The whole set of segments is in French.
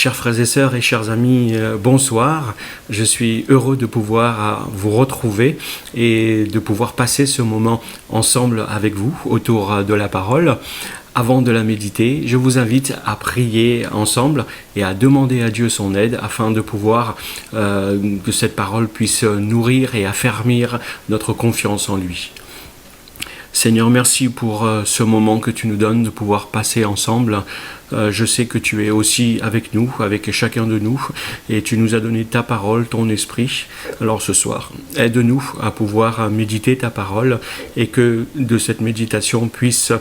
Chers frères et sœurs et chers amis, bonsoir. Je suis heureux de pouvoir vous retrouver et de pouvoir passer ce moment ensemble avec vous autour de la parole. Avant de la méditer, je vous invite à prier ensemble et à demander à Dieu son aide afin de pouvoir que cette parole puisse nourrir et affermir notre confiance en lui. Seigneur, merci pour ce moment que tu nous donnes de pouvoir passer ensemble. Je sais que tu es aussi avec nous, avec chacun de nous, et tu nous as donné ta parole, ton esprit. Alors ce soir, aide-nous à pouvoir méditer ta parole et que de cette méditation puisse,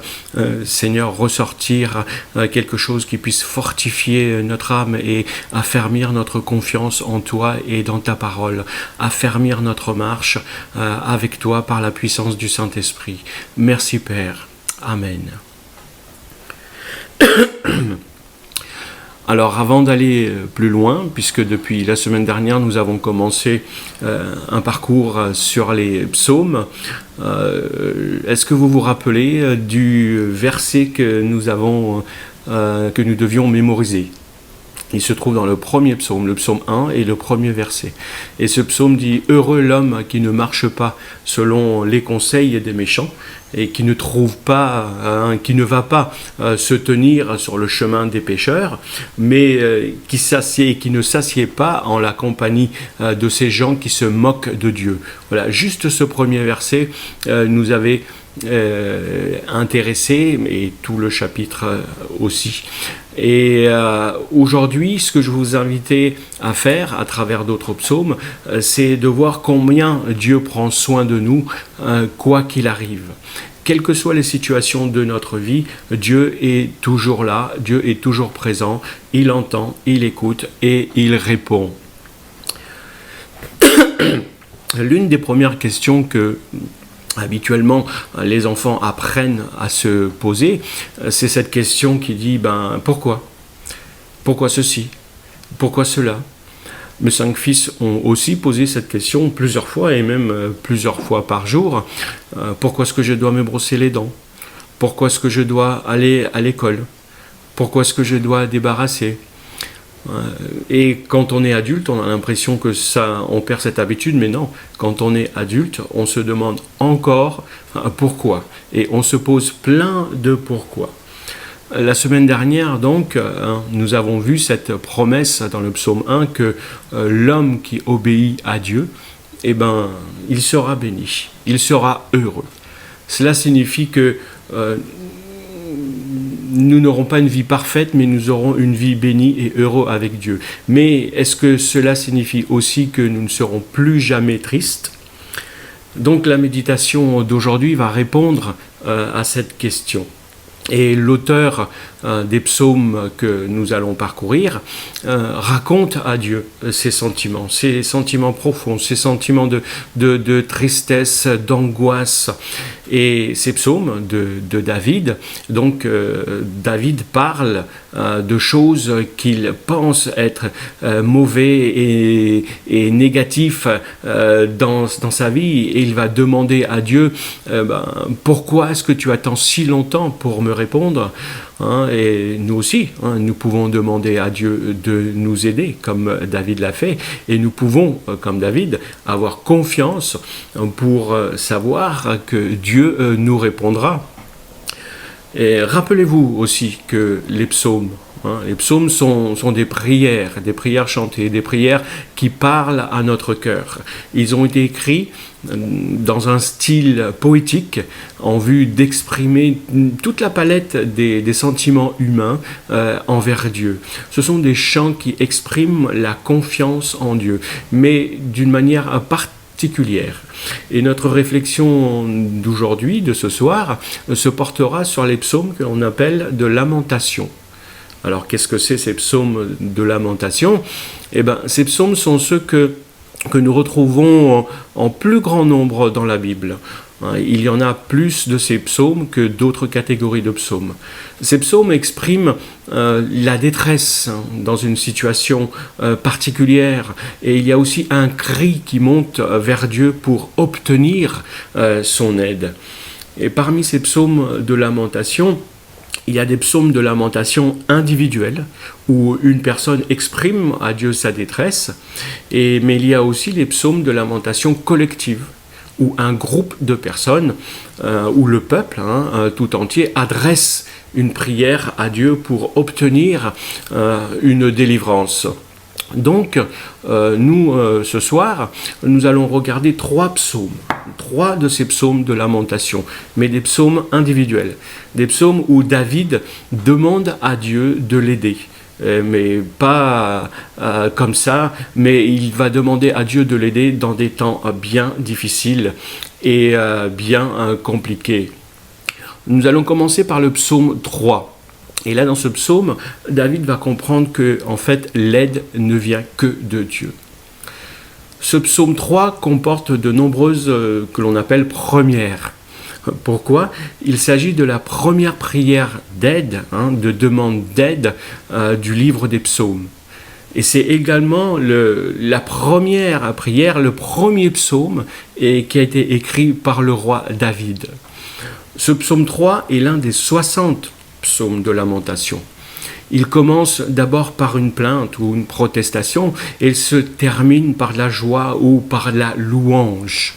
Seigneur, ressortir quelque chose qui puisse fortifier notre âme et affermir notre confiance en toi et dans ta parole, affermir notre marche avec toi par la puissance du Saint-Esprit. Merci Père. Amen. Alors avant d'aller plus loin, puisque depuis la semaine dernière nous avons commencé un parcours sur les psaumes, est-ce que vous vous rappelez du verset que nous devions mémoriser ? Il se trouve dans le premier psaume, le psaume 1 et le premier verset. Et ce psaume dit « Heureux l'homme qui ne marche pas selon les conseils des méchants et qui ne va pas se tenir sur le chemin des pécheurs, mais qui ne s'assied pas en la compagnie de ces gens qui se moquent de Dieu. » Voilà, juste ce premier verset nous avait intéressé, et tout le chapitre aussi. Et aujourd'hui, ce que je vous invite à faire à travers d'autres psaumes, c'est de voir combien Dieu prend soin de nous, quoi qu'il arrive. Quelles que soient les situations de notre vie, Dieu est toujours là, Dieu est toujours présent, il entend, il écoute et il répond. L'une des premières questions que habituellement les enfants apprennent à se poser, c'est cette question qui dit pourquoi ? Pourquoi ceci ? Pourquoi cela ? Mes 5 fils ont aussi posé cette question plusieurs fois et même plusieurs fois par jour. Pourquoi est-ce que je dois me brosser les dents ? Pourquoi est-ce que je dois aller à l'école ? Pourquoi est-ce que je dois débarrasser ? Et quand on est adulte, on a l'impression que on perd cette habitude, mais non. Quand on est adulte, on se demande encore pourquoi. Et on se pose plein de pourquoi. La semaine dernière, donc, nous avons vu cette promesse dans le psaume 1 que l'homme qui obéit à Dieu, il sera béni, il sera heureux. Cela signifie que nous n'aurons pas une vie parfaite, mais nous aurons une vie bénie et heureux avec Dieu. Mais est-ce que cela signifie aussi que nous ne serons plus jamais tristes ? Donc la méditation d'aujourd'hui va répondre à cette question. Et l'auteur des psaumes que nous allons parcourir raconte à Dieu ses sentiments profonds, ses sentiments de tristesse, d'angoisse. Et ces psaumes de David, donc David parle de choses qu'il pense être mauvais et négatifs dans sa vie. Et il va demander à Dieu, pourquoi est-ce que tu attends si longtemps pour me répondre ? Et nous aussi, nous pouvons demander à Dieu de nous aider, comme David l'a fait, et nous pouvons, comme David, avoir confiance pour savoir que Dieu nous répondra. Et rappelez-vous aussi que les psaumes sont des prières chantées, des prières qui parlent à notre cœur. Ils ont été écrits dans un style poétique en vue d'exprimer toute la palette des sentiments humains envers Dieu. Ce sont des chants qui expriment la confiance en Dieu, mais d'une manière particulière. Et notre réflexion d'aujourd'hui, de ce soir, se portera sur les psaumes que l'on appelle de lamentation. Alors, qu'est-ce que c'est ces psaumes de lamentation ? Ces psaumes sont ceux que nous retrouvons en plus grand nombre dans la Bible. Il y en a plus de ces psaumes que d'autres catégories de psaumes. Ces psaumes expriment la détresse dans une situation particulière, et il y a aussi un cri qui monte vers Dieu pour obtenir son aide. Et parmi ces psaumes de lamentation, Il y a des psaumes de lamentation individuels où une personne exprime à Dieu sa détresse, mais il y a aussi les psaumes de lamentation collective où un groupe de personnes, où le peuple tout entier adresse une prière à Dieu pour obtenir une délivrance. Donc, ce soir, nous allons regarder 3 psaumes, 3 de ces psaumes de lamentation, mais des psaumes individuels, des psaumes où David demande à Dieu de l'aider. Mais pas comme ça, mais il va demander à Dieu de l'aider dans des temps bien difficiles et bien compliqués. Nous allons commencer par le psaume 3. Et là, dans ce psaume, David va comprendre que, en fait, l'aide ne vient que de Dieu. Ce psaume 3 comporte de nombreuses, que l'on appelle premières. Pourquoi ? Il s'agit de la première prière d'aide, de demande d'aide du livre des psaumes. Et c'est également la première prière, le premier psaume qui a été écrit par le roi David. Ce psaume 3 est l'un des 60 psaume de lamentation. Il commence d'abord par une plainte ou une protestation et il se termine par la joie ou par la louange.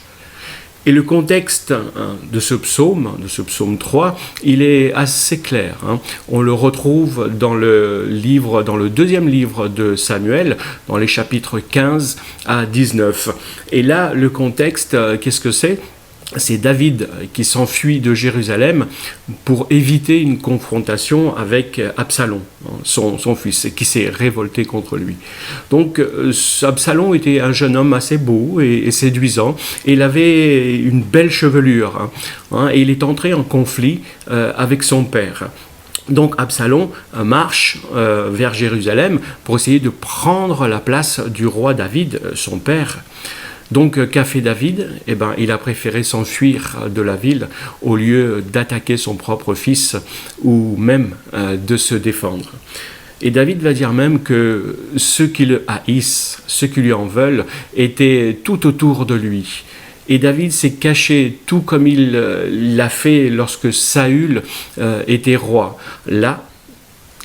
Et le contexte de ce psaume 3, il est assez clair. On le retrouve dans le deuxième livre de Samuel, dans les chapitres 15 à 19. Et là, le contexte, qu'est-ce que c'est ? C'est David qui s'enfuit de Jérusalem pour éviter une confrontation avec Absalom, son fils, qui s'est révolté contre lui. Donc Absalom était un jeune homme assez beau et séduisant, et il avait une belle chevelure, et il est entré en conflit avec son père. Donc Absalom marche vers Jérusalem pour essayer de prendre la place du roi David, son père. Donc, qu'a fait David ? Il a préféré s'enfuir de la ville au lieu d'attaquer son propre fils ou même de se défendre. Et David va dire même que ceux qui le haïssent, ceux qui lui en veulent, étaient tout autour de lui. Et David s'est caché tout comme il l'a fait lorsque Saül était roi. Là,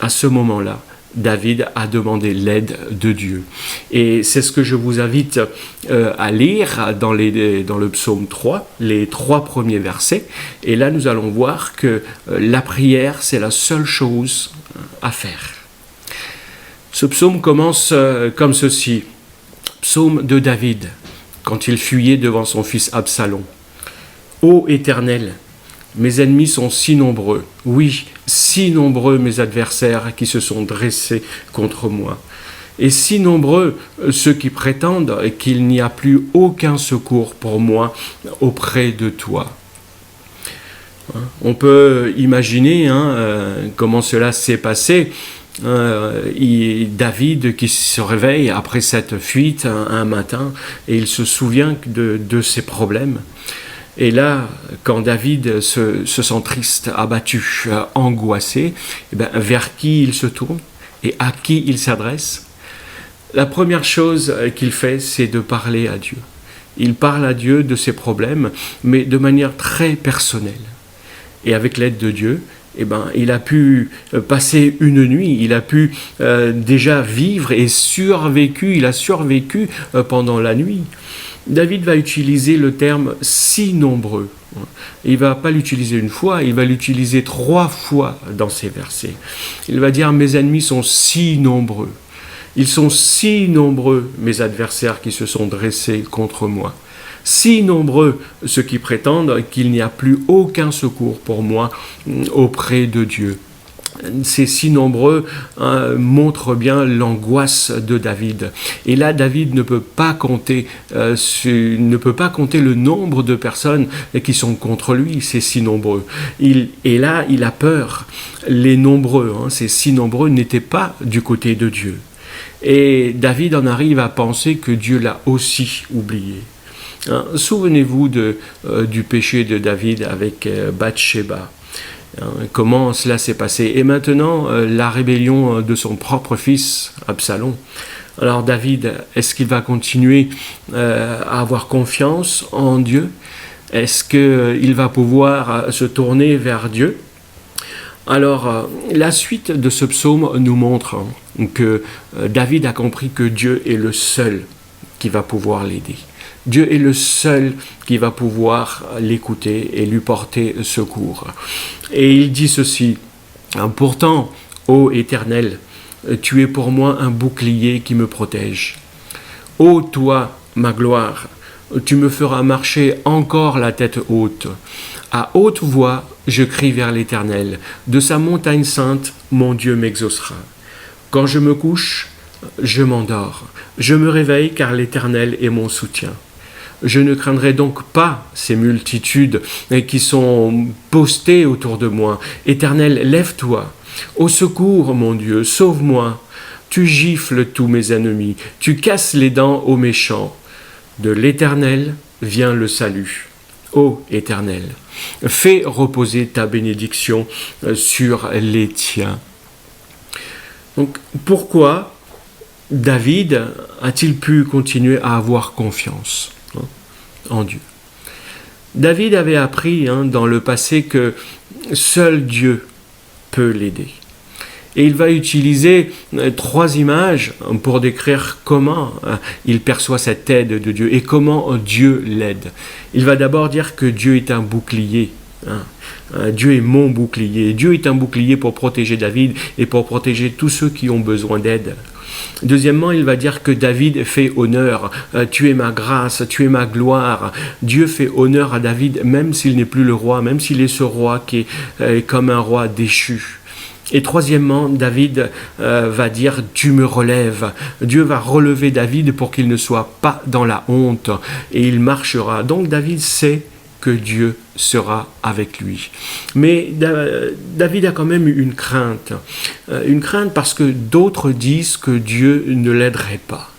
à ce moment-là, David a demandé l'aide de Dieu. Et c'est ce que je vous invite à lire dans le psaume 3, les 3 premiers versets. Et là, nous allons voir que la prière, c'est la seule chose à faire. Ce psaume commence comme ceci. Psaume de David, quand il fuyait devant son fils Absalom. Ô Éternel, mes ennemis sont si nombreux, oui, si nombreux mes adversaires qui se sont dressés contre moi. Et si nombreux ceux qui prétendent qu'il n'y a plus aucun secours pour moi auprès de toi. On peut imaginer comment cela s'est passé. David qui se réveille après cette fuite un matin et il se souvient de ses problèmes. Et là, quand David se sent triste, abattu, angoissé, vers qui il se tourne et à qui il s'adresse ? La première chose qu'il fait, c'est de parler à Dieu. Il parle à Dieu de ses problèmes, mais de manière très personnelle. Et avec l'aide de Dieu, il a pu passer une nuit, il a pu déjà vivre et il a survécu pendant la nuit. David va utiliser le terme « si nombreux ». Il ne va pas l'utiliser une fois, il va l'utiliser 3 fois dans ces versets. Il va dire « mes ennemis sont si nombreux ». Ils sont si nombreux, mes adversaires qui se sont dressés contre moi. Si nombreux ceux qui prétendent qu'il n'y a plus aucun secours pour moi auprès de Dieu. Ces si nombreux montrent bien l'angoisse de David. Et là, David ne peut pas compter le nombre de personnes qui sont contre lui, ces si nombreux. Et là, il a peur. Les nombreux, ces si nombreux, n'étaient pas du côté de Dieu. Et David en arrive à penser que Dieu l'a aussi oublié. Souvenez-vous du péché de David avec Bathsheba. Comment cela s'est passé. Et maintenant, la rébellion de son propre fils, Absalom. Alors David, est-ce qu'il va continuer à avoir confiance en Dieu ? Est-ce qu'il va pouvoir se tourner vers Dieu ? Alors, la suite de ce psaume nous montre que David a compris que Dieu est le seul qui va pouvoir l'aider. Dieu est le seul qui va pouvoir l'écouter et lui porter secours. Et il dit ceci, « Pourtant, ô Éternel, tu es pour moi un bouclier qui me protège. Ô toi, ma gloire, tu me feras marcher encore la tête haute. À haute voix, je crie vers l'Éternel. De sa montagne sainte, mon Dieu m'exaucera. Quand je me couche, je m'endors. Je me réveille car l'Éternel est mon soutien. Je ne craindrai donc pas ces multitudes qui sont postées autour de moi. Éternel, lève-toi. Au secours, mon Dieu, sauve-moi. Tu gifles tous mes ennemis. Tu casses les dents aux méchants. De l'Éternel vient le salut. Ô Éternel, fais reposer ta bénédiction sur les tiens. Donc, pourquoi David a-t-il pu continuer à avoir confiance en Dieu? David avait appris dans le passé que seul Dieu peut l'aider. Et il va utiliser 3 images pour décrire comment il perçoit cette aide de Dieu et comment Dieu l'aide. Il va d'abord dire que Dieu est un bouclier. Dieu est mon bouclier. Dieu est un bouclier pour protéger David et pour protéger tous ceux qui ont besoin d'aide. Deuxièmement, il va dire que David fait honneur. Tu es ma grâce, tu es ma gloire. Dieu fait honneur à David même s'il n'est plus le roi, même s'il est ce roi qui est comme un roi déchu. Et troisièmement, David va dire « Tu me relèves ». Dieu va relever David pour qu'il ne soit pas dans la honte et il marchera. Donc David sait que Dieu sera avec lui. Mais David a quand même une crainte parce que d'autres disent que Dieu ne l'aiderait pas.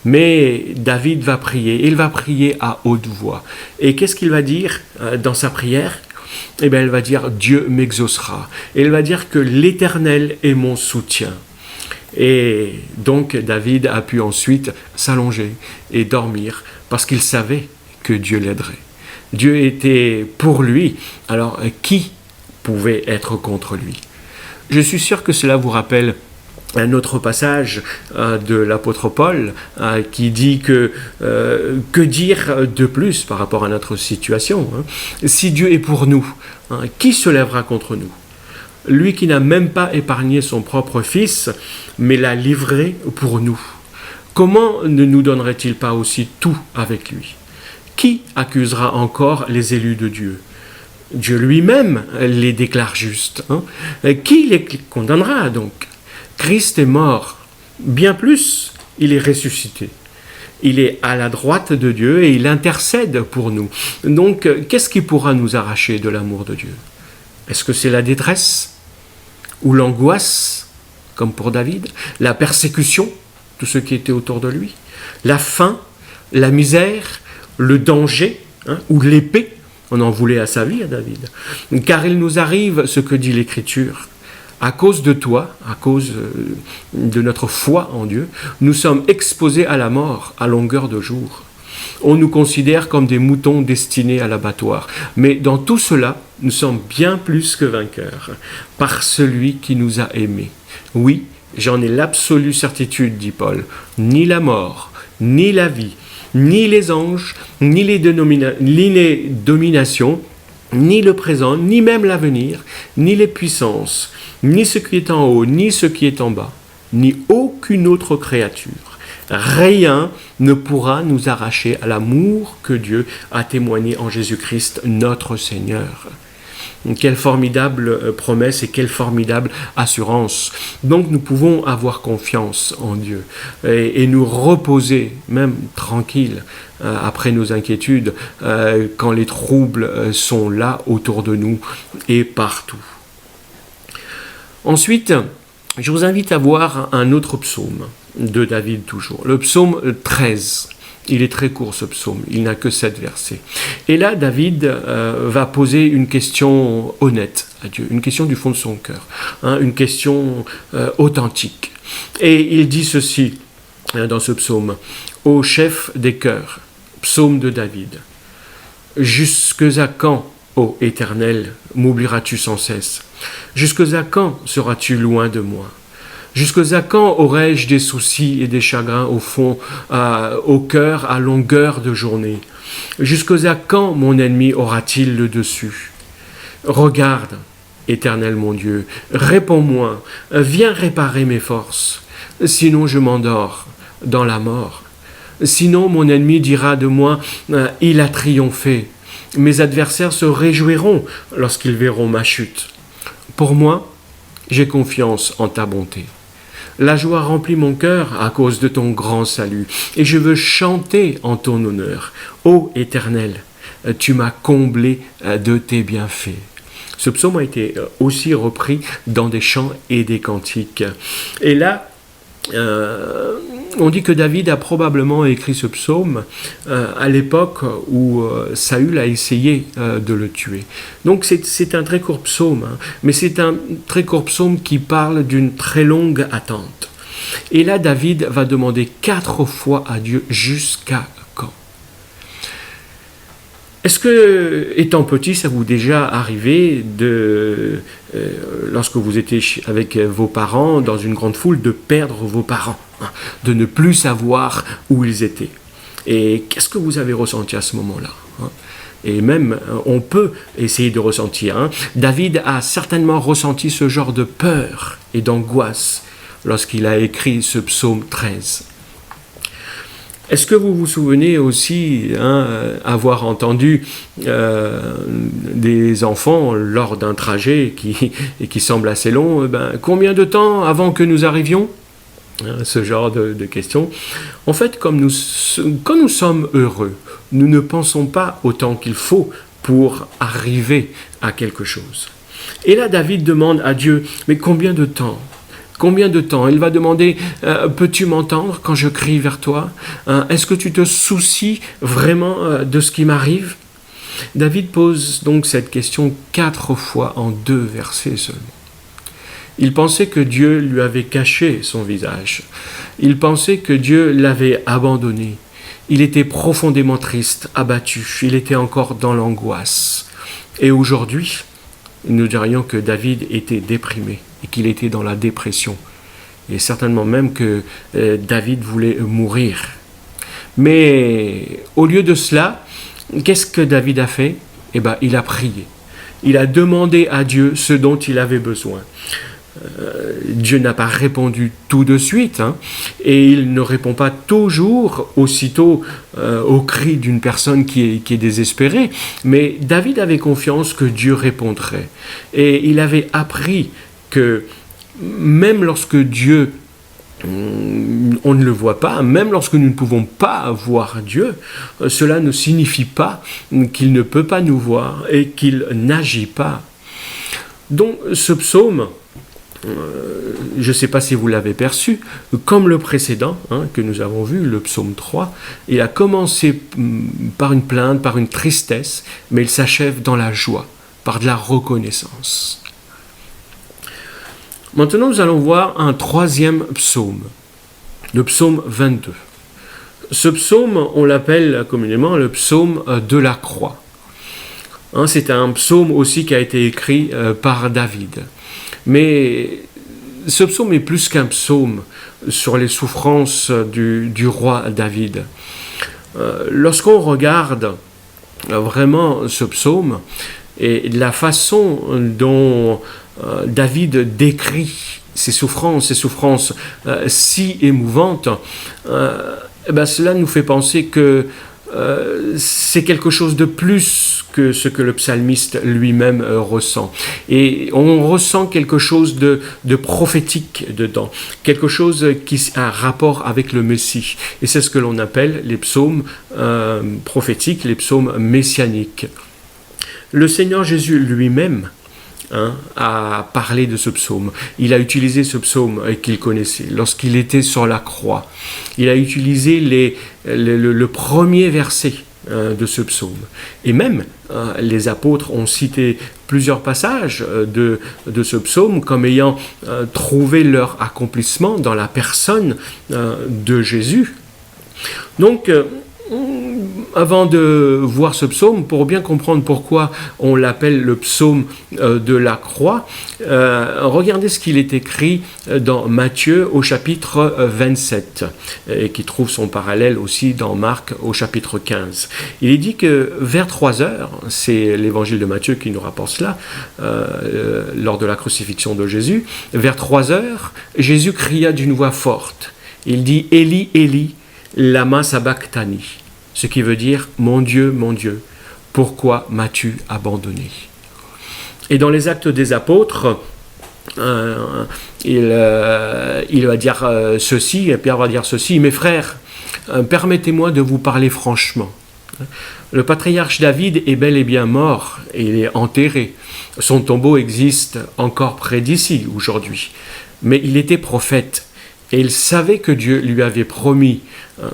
Mais David va prier, il va prier à haute voix. Et qu'est-ce qu'il va dire dans sa prière ? Eh bien, elle va dire « Dieu m'exaucera ». Et elle va dire que l'Éternel est mon soutien. Et donc, David a pu ensuite s'allonger et dormir parce qu'il savait que Dieu l'aiderait. Dieu était pour lui, alors qui pouvait être contre lui? Je suis sûr que cela vous rappelle un autre passage de l'apôtre Paul qui dit que dire de plus par rapport à notre situation Si Dieu est pour nous, qui se lèvera contre nous? Lui qui n'a même pas épargné son propre fils, mais l'a livré pour nous. Comment ne nous donnerait-il pas aussi tout avec lui? Qui accusera encore les élus de Dieu? Dieu lui-même les déclare justes. Qui les condamnera donc? Christ est mort, bien plus, il est ressuscité. Il est à la droite de Dieu et il intercède pour nous. Donc, qu'est-ce qui pourra nous arracher de l'amour de Dieu? Est-ce que c'est la détresse ou l'angoisse, comme pour David, la persécution, tout ce qui était autour de lui, la faim, la misère, le danger ou l'épée? On en voulait à sa vie, à David. Car il nous arrive ce que dit l'Écriture. À cause de toi, à cause de notre foi en Dieu, nous sommes exposés à la mort à longueur de jour. On nous considère comme des moutons destinés à l'abattoir. Mais dans tout cela, nous sommes bien plus que vainqueurs, par celui qui nous a aimés. Oui, j'en ai l'absolue certitude, dit Paul. Ni la mort, ni la vie, ni les anges, ni les dominations, ni le présent, ni même l'avenir, ni les puissances, ni ce qui est en haut, ni ce qui est en bas, ni aucune autre créature. Rien ne pourra nous arracher à l'amour que Dieu a témoigné en Jésus-Christ, notre Seigneur. Quelle formidable promesse et quelle formidable assurance. Donc nous pouvons avoir confiance en Dieu et nous reposer, même tranquille, après nos inquiétudes, quand les troubles sont là autour de nous et partout. Ensuite, je vous invite à voir un autre psaume de David toujours, le psaume 13. Il est très court ce psaume, il n'a que 7 versets. Et là, David va poser une question honnête à Dieu, une question du fond de son cœur, une question authentique. Et il dit ceci dans ce psaume, « Ô chef des cœurs », psaume de David, « jusque à quand Ô Éternel, m'oublieras-tu sans cesse? Jusqu'à quand seras-tu loin de moi? Jusqu'à quand aurai-je des soucis et des chagrins au fond, au cœur, à longueur de journée? Jusqu'à quand mon ennemi aura-t-il le dessus? Regarde, Éternel mon Dieu, réponds-moi, viens réparer mes forces, sinon je m'endors dans la mort. Sinon mon ennemi dira de moi, il a triomphé. Mes adversaires se réjouiront lorsqu'ils verront ma chute. Pour moi, j'ai confiance en ta bonté. La joie remplit mon cœur à cause de ton grand salut, et je veux chanter en ton honneur. Ô Éternel, tu m'as comblé de tes bienfaits. Ce psaume a été aussi repris dans des chants et des cantiques. Et là, on dit que David a probablement écrit ce psaume à l'époque où Saül a essayé de le tuer. Donc c'est un très court psaume, hein, mais c'est un très court psaume qui parle d'une très longue attente. Et là, David va demander 4 fois à Dieu jusqu'à quand. Est-ce que, étant petit, ça vous est déjà arrivé lorsque vous étiez avec vos parents dans une grande foule, de perdre vos parents, hein, de ne plus savoir où ils étaient? Et qu'est-ce que vous avez ressenti à ce moment-là, hein? Et même, on peut essayer de ressentir. Hein. David a certainement ressenti ce genre de peur et d'angoisse lorsqu'il a écrit ce psaume 13. Est-ce que vous vous souvenez aussi avoir entendu des enfants lors d'un trajet qui semble assez long, combien de temps avant que nous arrivions? Ce genre de questions. En fait, quand nous sommes heureux, nous ne pensons pas au temps qu'il faut pour arriver à quelque chose. Et là, David demande à Dieu, mais combien de temps? Combien de temps? Il va demander, peux-tu m'entendre quand je crie vers toi? Est-ce que tu te soucies vraiment de ce qui m'arrive? David pose donc cette question 4 fois en 2 versets seulement. Il pensait que Dieu lui avait caché son visage. Il pensait que Dieu l'avait abandonné. Il était profondément triste, abattu. Il était encore dans l'angoisse. Et aujourd'hui, nous dirions que David était déprimé et qu'il était dans la dépression. Et certainement même que David voulait mourir. Mais au lieu de cela, qu'est-ce que David a fait? Il a prié. Il a demandé à Dieu ce dont il avait besoin. Dieu n'a pas répondu tout de suite, hein, et il ne répond pas toujours aussitôt au cri d'une personne qui est désespérée, mais David avait confiance que Dieu répondrait, et il avait appris que même lorsque Dieu, on ne le voit pas, même lorsque nous ne pouvons pas voir Dieu, cela ne signifie pas qu'il ne peut pas nous voir et qu'il n'agit pas. Donc ce psaume, je ne sais pas si vous l'avez perçu, comme le précédent, que nous avons vu, le psaume 3, il a commencé par une plainte, par une tristesse, mais il s'achève dans la joie, par de la reconnaissance. Maintenant, nous allons voir un 3e psaume, le psaume 22. Ce psaume, on l'appelle communément le psaume de la croix. C'est un psaume aussi qui a été écrit par David. Mais ce psaume est plus qu'un psaume sur les souffrances du roi David. Lorsqu'on regarde vraiment ce psaume et la façon dont David décrit ces souffrances si émouvantes, cela nous fait penser que c'est quelque chose de plus que ce que le psalmiste lui-même ressent. Et on ressent quelque chose de prophétique dedans, quelque chose qui a un rapport avec le Messie. Et c'est ce que l'on appelle les psaumes prophétiques, les psaumes messianiques. Le Seigneur Jésus lui-même a parlé de ce psaume. Il a utilisé ce psaume qu'il connaissait lorsqu'il était sur la croix. Il a utilisé le premier verset de ce psaume. Et même, les apôtres ont cité plusieurs passages de ce psaume comme ayant trouvé leur accomplissement dans la personne de Jésus. Donc, avant de voir ce psaume, pour bien comprendre pourquoi on l'appelle le psaume de la croix, regardez ce qu'il est écrit dans Matthieu au chapitre 27, et qui trouve son parallèle aussi dans Marc au chapitre 15. Il est dit que vers 3 heures, c'est l'évangile de Matthieu qui nous rapporte cela, lors de la crucifixion de Jésus, vers 3 heures, Jésus cria d'une voix forte. Il dit « Élie, Élie, lama sabachthani », ce qui veut dire « Mon Dieu, pourquoi m'as-tu abandonné ?» Et dans les Actes des Apôtres, il va dire ceci, et Pierre va dire ceci, « Mes frères, permettez-moi de vous parler franchement. Le patriarche David est bel et bien mort, et il est enterré. Son tombeau existe encore près d'ici aujourd'hui. Mais il était prophète, et il savait que Dieu lui avait promis,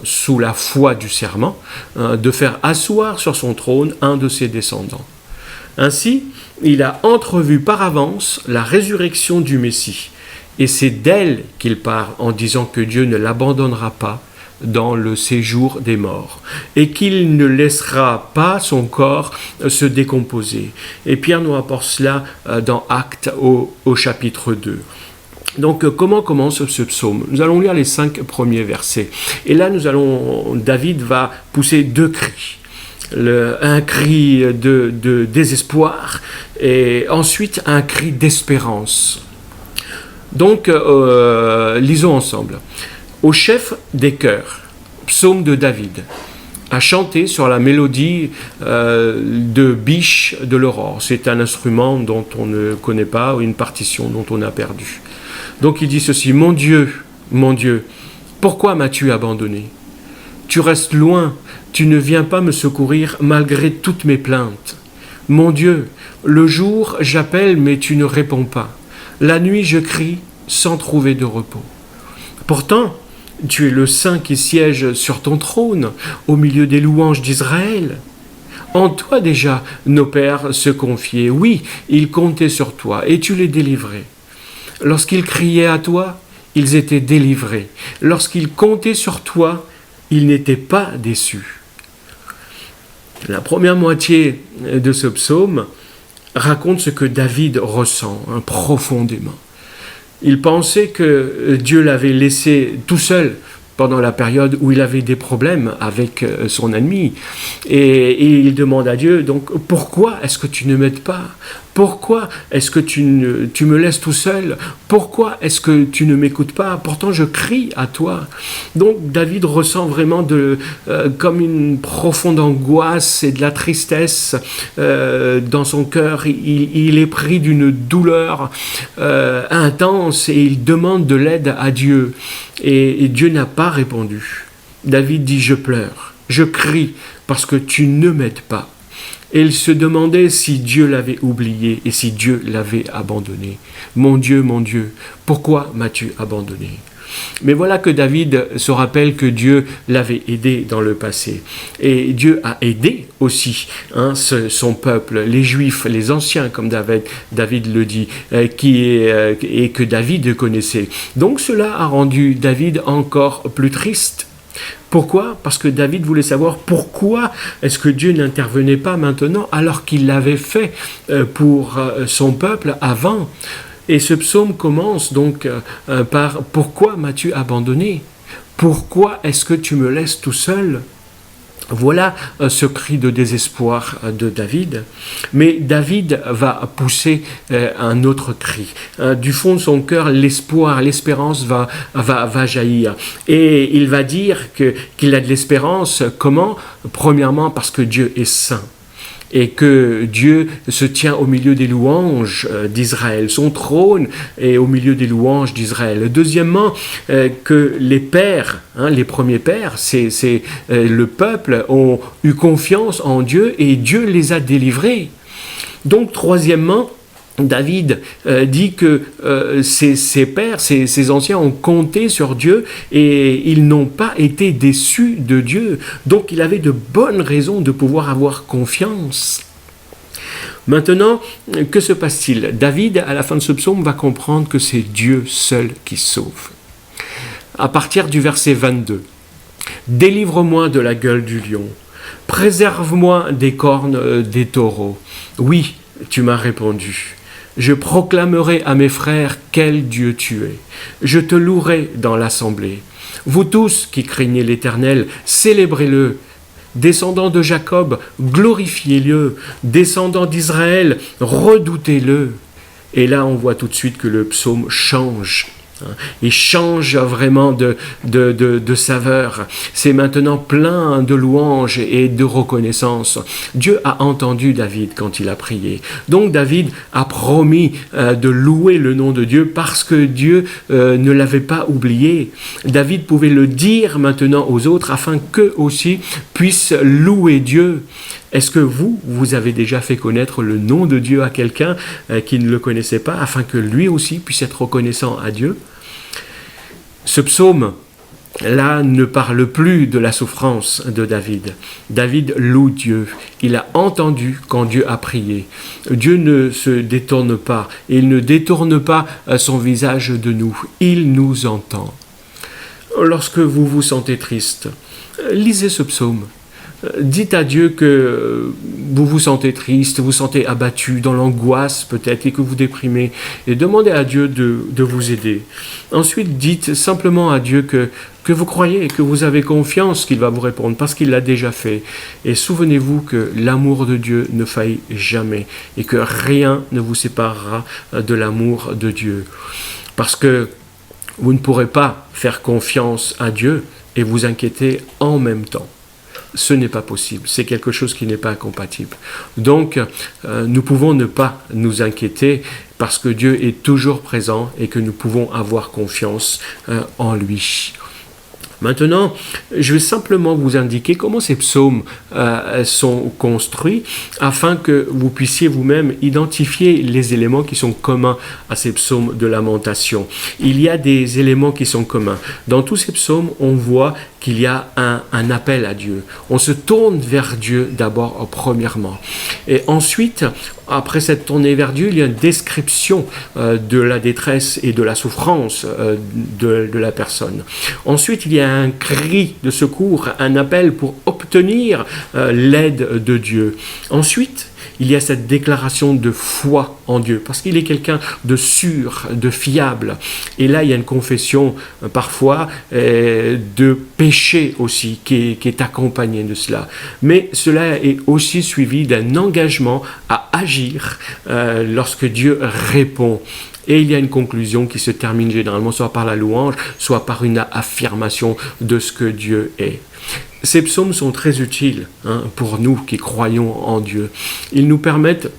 sous la foi du serment, de faire asseoir sur son trône un de ses descendants. Ainsi, il a entrevu par avance la résurrection du Messie, et c'est d'elle qu'il parle en disant que Dieu ne l'abandonnera pas dans le séjour des morts, et qu'il ne laissera pas son corps se décomposer. Et Pierre nous rapporte cela dans Actes au chapitre 2. Donc, comment commence ce psaume? Nous allons lire les 5 premiers versets. Et là, David va pousser 2 cris. Un cri de désespoir et ensuite un cri d'espérance. Donc, lisons ensemble. Au chef des chœurs, psaume de David, à chanter sur la mélodie de Biche de l'aurore. C'est un instrument dont on ne connaît pas, ou une partition dont on a perdu. Donc il dit ceci, mon Dieu, pourquoi m'as-tu abandonné? Tu restes loin, tu ne viens pas me secourir malgré toutes mes plaintes. Mon Dieu, le jour j'appelle mais tu ne réponds pas. La nuit je crie sans trouver de repos. Pourtant, tu es le Saint qui siège sur ton trône, au milieu des louanges d'Israël. En toi déjà, nos pères se confiaient. Oui, ils comptaient sur toi, et tu les délivrais. Lorsqu'ils criaient à toi, ils étaient délivrés. Lorsqu'ils comptaient sur toi, ils n'étaient pas déçus. La première moitié de ce psaume raconte ce que David ressent profondément. Il pensait que Dieu l'avait laissé tout seul pendant la période où il avait des problèmes avec son ennemi. Et il demande à Dieu, donc, pourquoi est-ce que tu ne m'aides pas? Pourquoi est-ce que tu me laisses tout seul? Pourquoi est-ce que tu ne m'écoutes pas? Pourtant, je crie à toi. Donc, David ressent vraiment comme une profonde angoisse et de la tristesse dans son cœur. Il est pris d'une douleur intense et il demande de l'aide à Dieu. Et Dieu n'a pas répondu. David dit, je pleure, je crie parce que tu ne m'aides pas. Et il se demandait si Dieu l'avait oublié et si Dieu l'avait abandonné. Mon Dieu, pourquoi m'as-tu abandonné? Mais voilà que David se rappelle que Dieu l'avait aidé dans le passé. Et Dieu a aidé aussi son peuple, les Juifs, les anciens, comme David le dit, et que David connaissait. Donc cela a rendu David encore plus triste. Pourquoi? Parce que David voulait savoir pourquoi est-ce que Dieu n'intervenait pas maintenant alors qu'il l'avait fait pour son peuple avant. Et ce psaume commence donc par « Pourquoi m'as-tu abandonné? Pourquoi est-ce que tu me laisses tout seul ?» Voilà ce cri de désespoir de David. Mais David va pousser un autre cri. Du fond de son cœur, l'espoir, l'espérance va jaillir. Et il va dire qu'il a de l'espérance. Comment? Premièrement, parce que Dieu est saint. Et que Dieu se tient au milieu des louanges d'Israël. Son trône est au milieu des louanges d'Israël. Deuxièmement, que les pères, les premiers pères, c'est le peuple, ont eu confiance en Dieu et Dieu les a délivrés. Donc, troisièmement, David dit que ses pères, ses anciens ont compté sur Dieu et ils n'ont pas été déçus de Dieu. Donc il avait de bonnes raisons de pouvoir avoir confiance. Maintenant, que se passe-t-il? David, à la fin de ce psaume, va comprendre que c'est Dieu seul qui sauve. À partir du verset 22, « Délivre-moi de la gueule du lion, Préserve-moi des cornes des taureaux. Oui, tu m'as répondu. Je proclamerai à mes frères quel Dieu tu es. Je te louerai dans l'assemblée. Vous tous qui craignez l'Éternel, célébrez-le. Descendants de Jacob, glorifiez-le. Descendants d'Israël, redoutez-le. Et là, on voit tout de suite que le psaume change. Il change vraiment de saveur. C'est maintenant plein de louanges et de reconnaissance. Dieu a entendu David quand il a prié. Donc David a promis de louer le nom de Dieu parce que Dieu ne l'avait pas oublié. David pouvait le dire maintenant aux autres afin qu'eux aussi puissent louer Dieu. Est-ce que vous avez déjà fait connaître le nom de Dieu à quelqu'un qui ne le connaissait pas afin que lui aussi puisse être reconnaissant à Dieu? Ce psaume, là, ne parle plus de la souffrance de David. David loue Dieu. Il a entendu quand Dieu a prié. Dieu ne se détourne pas. Il ne détourne pas son visage de nous. Il nous entend. Lorsque vous vous sentez triste, lisez ce psaume. Dites à Dieu que vous vous sentez triste, vous sentez abattu, dans l'angoisse peut-être, et que vous déprimez. Et demandez à Dieu de vous aider. Ensuite, dites simplement à Dieu que vous croyez, que vous avez confiance qu'il va vous répondre, parce qu'il l'a déjà fait. Et souvenez-vous que l'amour de Dieu ne faillit jamais, et que rien ne vous séparera de l'amour de Dieu. Parce que vous ne pourrez pas faire confiance à Dieu et vous inquiéter en même temps. Ce n'est pas possible, c'est quelque chose qui n'est pas compatible. Donc, nous pouvons ne pas nous inquiéter parce que Dieu est toujours présent et que nous pouvons avoir confiance en lui. Maintenant, je vais simplement vous indiquer comment ces psaumes sont construits afin que vous puissiez vous-même identifier les éléments qui sont communs à ces psaumes de lamentation. Il y a des éléments qui sont communs. Dans tous ces psaumes, on voit qu'il y a un appel à Dieu. On se tourne vers Dieu d'abord, premièrement. Et ensuite, après cette tournée vers Dieu, il y a une description de la détresse et de la souffrance de la personne. Ensuite, il y a un cri de secours, un appel pour obtenir l'aide de Dieu. Ensuite, il y a cette déclaration de foi en Dieu, parce qu'il est quelqu'un de sûr, de fiable. Et là, il y a une confession parfois de péché aussi qui est accompagnée de cela. Mais cela est aussi suivi d'un engagement à agir lorsque Dieu répond. Et il y a une conclusion qui se termine généralement soit par la louange, soit par une affirmation de ce que Dieu est. Ces psaumes sont très utiles pour nous qui croyons en Dieu. Ils nous permettent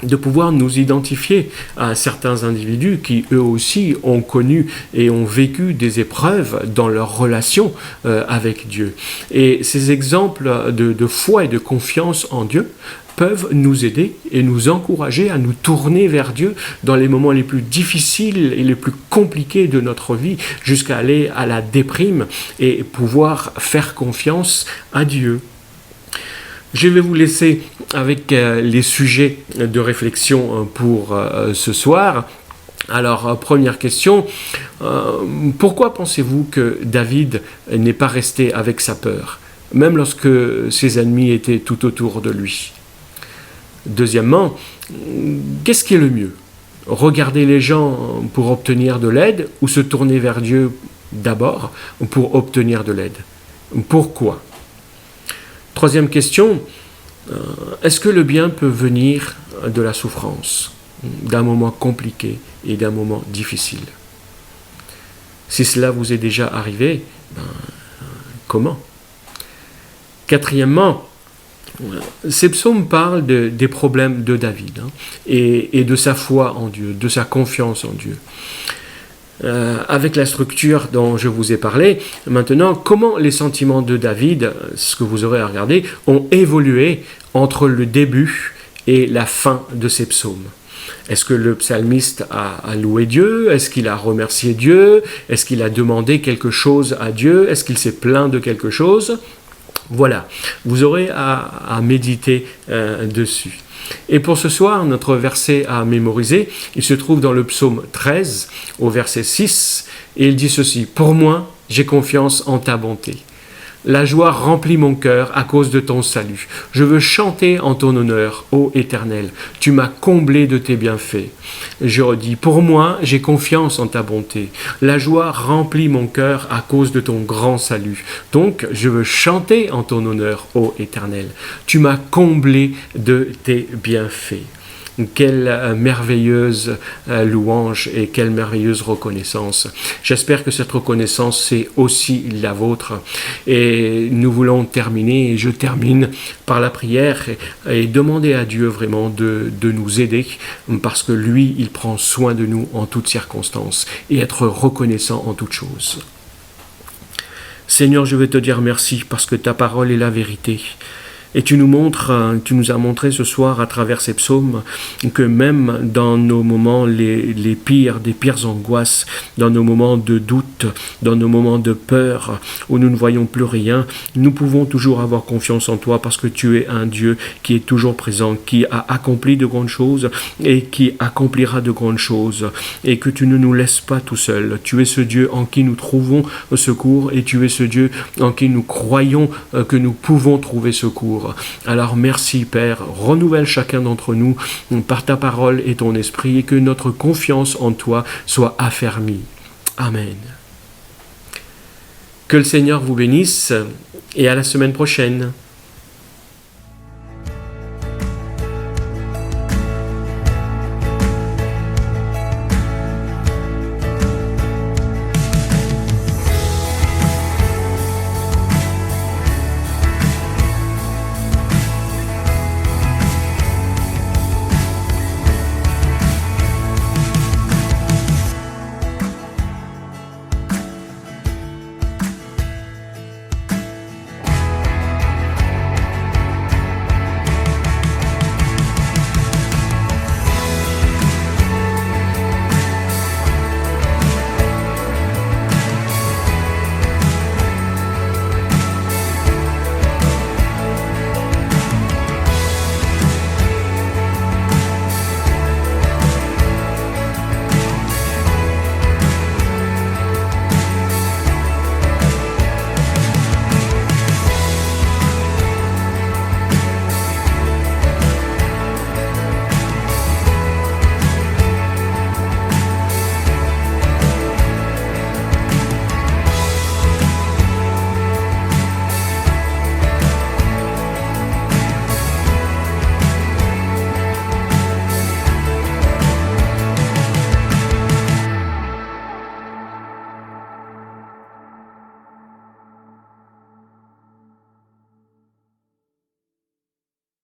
de pouvoir nous identifier à certains individus qui eux aussi ont connu et ont vécu des épreuves dans leur relation avec Dieu. Et ces exemples de foi et de confiance en Dieu peuvent nous aider et nous encourager à nous tourner vers Dieu dans les moments les plus difficiles et les plus compliqués de notre vie, jusqu'à aller à la déprime et pouvoir faire confiance à Dieu. Je vais vous laisser avec les sujets de réflexion pour ce soir. Alors, première question, pourquoi pensez-vous que David n'est pas resté avec sa peur, même lorsque ses ennemis étaient tout autour de lui? Deuxièmement, qu'est-ce qui est le mieux? Regarder les gens pour obtenir de l'aide ou se tourner vers Dieu d'abord pour obtenir de l'aide? Pourquoi? Troisième question, est-ce que le bien peut venir de la souffrance, d'un moment compliqué et d'un moment difficile? Si cela vous est déjà arrivé, comment? Quatrièmement, ces psaumes parlent des problèmes de David et de sa foi en Dieu, de sa confiance en Dieu. Avec la structure dont je vous ai parlé, maintenant, comment les sentiments de David, ce que vous aurez à regarder, ont évolué entre le début et la fin de ces psaumes? Est-ce que le psalmiste a loué Dieu? Est-ce qu'il a remercié Dieu? Est-ce qu'il a demandé quelque chose à Dieu? Est-ce qu'il s'est plaint de quelque chose? Voilà, vous aurez à méditer dessus. Et pour ce soir, notre verset à mémoriser, il se trouve dans le psaume 13, au verset 6, et il dit ceci: « Pour moi, j'ai confiance en ta bonté. La joie remplit mon cœur à cause de ton salut. Je veux chanter en ton honneur, ô Éternel. Tu m'as comblé de tes bienfaits. Je redis, pour moi, j'ai confiance en ta bonté. La joie remplit mon cœur à cause de ton grand salut. Donc, je veux chanter en ton honneur, ô Éternel. Tu m'as comblé de tes bienfaits. Quelle merveilleuse louange et quelle merveilleuse reconnaissance. J'espère que cette reconnaissance, c'est aussi la vôtre. Et nous voulons terminer, et je termine par la prière et demander à Dieu vraiment de nous aider, parce que lui, il prend soin de nous en toutes circonstances et être reconnaissant en toutes choses. Seigneur, je veux te dire merci parce que ta parole est la vérité. Et tu nous as montré ce soir à travers ces psaumes que même dans nos moments les pires, des pires angoisses, dans nos moments de doute, dans nos moments de peur, où nous ne voyons plus rien, nous pouvons toujours avoir confiance en toi parce que tu es un Dieu qui est toujours présent, qui a accompli de grandes choses et qui accomplira de grandes choses, et que tu ne nous laisses pas tout seuls. Tu es ce Dieu en qui nous trouvons secours et tu es ce Dieu en qui nous croyons que nous pouvons trouver secours. Alors merci Père, renouvelle chacun d'entre nous par ta parole et ton esprit et que notre confiance en toi soit affermie. Amen. Que le Seigneur vous bénisse et à la semaine prochaine.